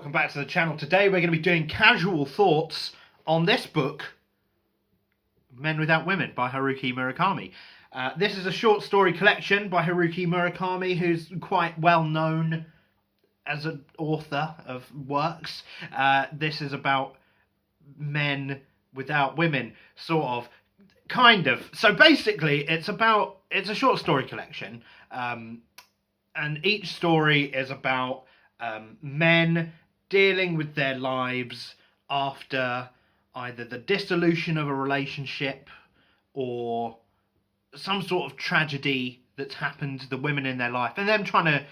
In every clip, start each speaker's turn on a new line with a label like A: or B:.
A: welcome back to the channel. Today we're going to be doing casual thoughts on this book, Men Without Women by Haruki Murakami. This is a short story collection by Haruki Murakami, who's quite well known as an author of works. This is about men without women, sort of, kind of. So basically it's a short story collection, and each story is about men dealing with their lives after either the dissolution of a relationship or some sort of tragedy that's happened to the women in their life, and them trying to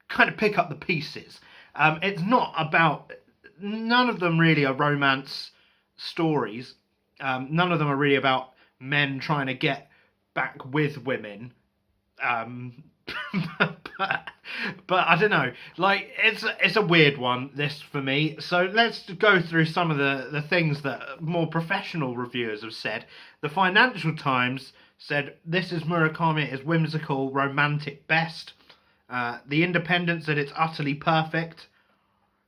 A: kind of pick up the pieces. It's not about, none of them really are romance stories. None of them are really about men trying to get back with women. But I don't know, like, it's a weird one, this, for me. So let's go through some of the things that more professional reviewers have said. The Financial Times said, "This is Murakami at his whimsical, romantic best." The Independent said it's utterly perfect.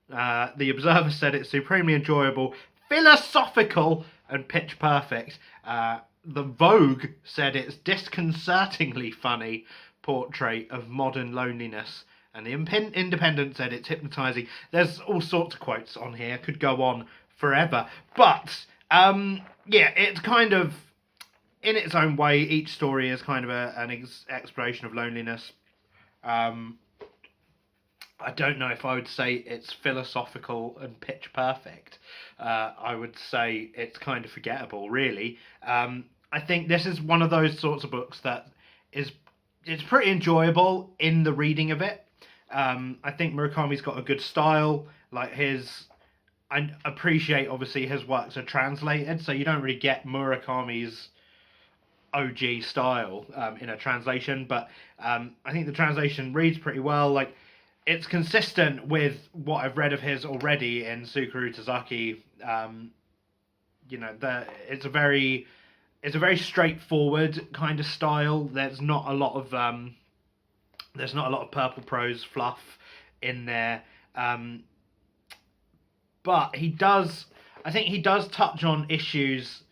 A: The Observer said it's supremely enjoyable, philosophical, and pitch perfect. The Vogue said it's disconcertingly funny portrait of modern loneliness, and the Independent said it's hypnotizing. There's all sorts of quotes on here, could go on forever, but yeah, it's kind of, in its own way, each story is kind of an exploration of loneliness. I don't know if I would say it's philosophical and pitch perfect. I would say it's kind of forgettable, really. I think this is one of those sorts of books that it's pretty enjoyable in the reading of it. I think Murakami's got a good style. Like, I appreciate, obviously, his works are translated, so you don't really get Murakami's OG style in a translation, but I think the translation reads pretty well. Like, it's consistent with what I've read of his already in Tsukuru Tazaki. You know, it's a very straightforward kind of style. There's not a lot of purple prose fluff in there, but I think he does touch on issues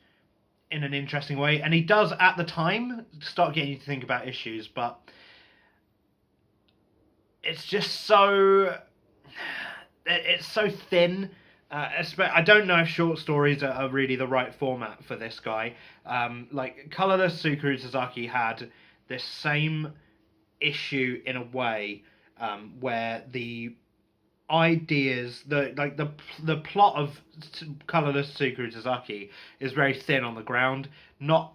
A: in an interesting way, and he does at the time start getting you to think about issues, but it's just so thin. I don't know if short stories are really the right format for this guy. Like, Colorless Tsukuru Tazaki had this same issue in a way, where the ideas, the plot of Colorless Tsukuru Tazaki is very thin on the ground. Not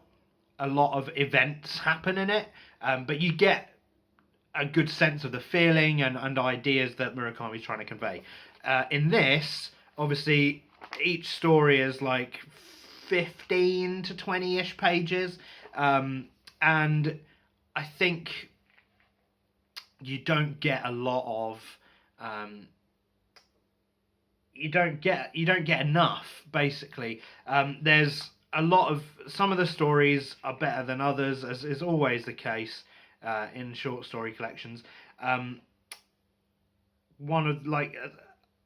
A: a lot of events happen in it, but you get a good sense of the feeling and ideas that Murakami's trying to convey. In this, obviously, each story is like 15 to 20-ish pages, and I think you don't get a lot of you don't get enough, basically. There's a lot of, some of the stories are better than others, as is always the case in short story collections. One of, like,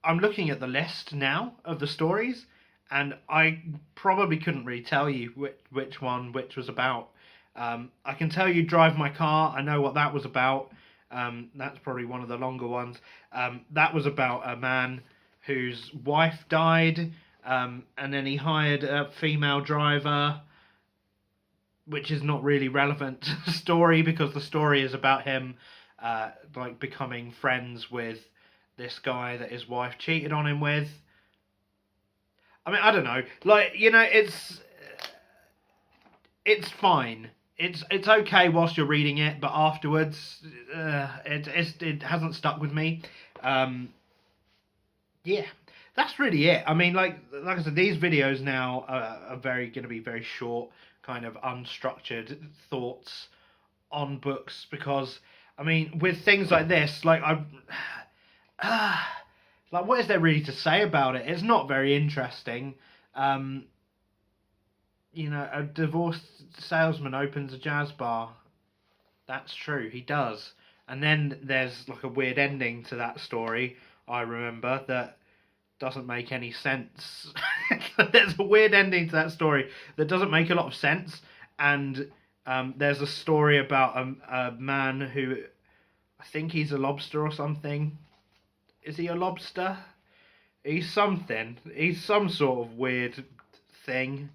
A: I'm looking at the list now of the stories, and I probably couldn't really tell you which was about. I can tell you Drive My Car. I know what that was about. That's probably one of the longer ones. That was about a man whose wife died, and then he hired a female driver, which is not really relevant to the story, because the story is about him like becoming friends with this guy that his wife cheated on him with. I mean, I don't know. Like, you know, it's fine. It's okay whilst you're reading it, but afterwards, it hasn't stuck with me. Yeah, that's really it. I mean, like I said, these videos now are going to be very short, kind of unstructured thoughts on books, because, I mean, with things like this, like, like, what is there really to say about it? It's not very interesting. You know, a divorced salesman opens a jazz bar. That's true, he does. And then there's like a weird ending to that story, I remember, that doesn't make any sense. There's a weird ending to that story that doesn't make a lot of sense. And there's a story about a man who, I think he's a lobster or something. Is he a lobster? He's something. He's some sort of weird thing.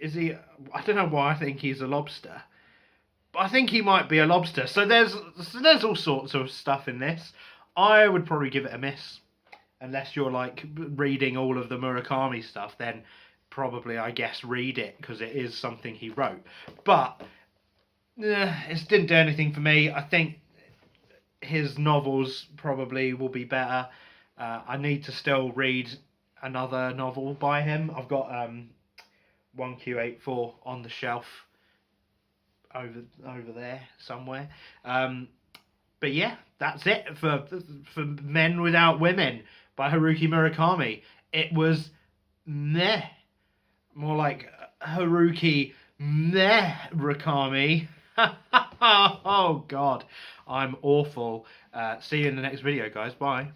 A: Is he? I don't know why I think he's a lobster, but I think he might be a lobster. So there's all sorts of stuff in this. I would probably give it a miss, unless you're like reading all of the Murakami stuff. Then probably, I guess, read it because it is something he wrote. But it didn't do anything for me. I think his novels probably will be better. I need to still read another novel by him. I've got 1Q84 on the shelf over there somewhere. But yeah, that's it for Men Without Women by Haruki Murakami. It was meh. More like Haruki meh Murakami. Oh God, I'm awful. See you in the next video, guys. Bye.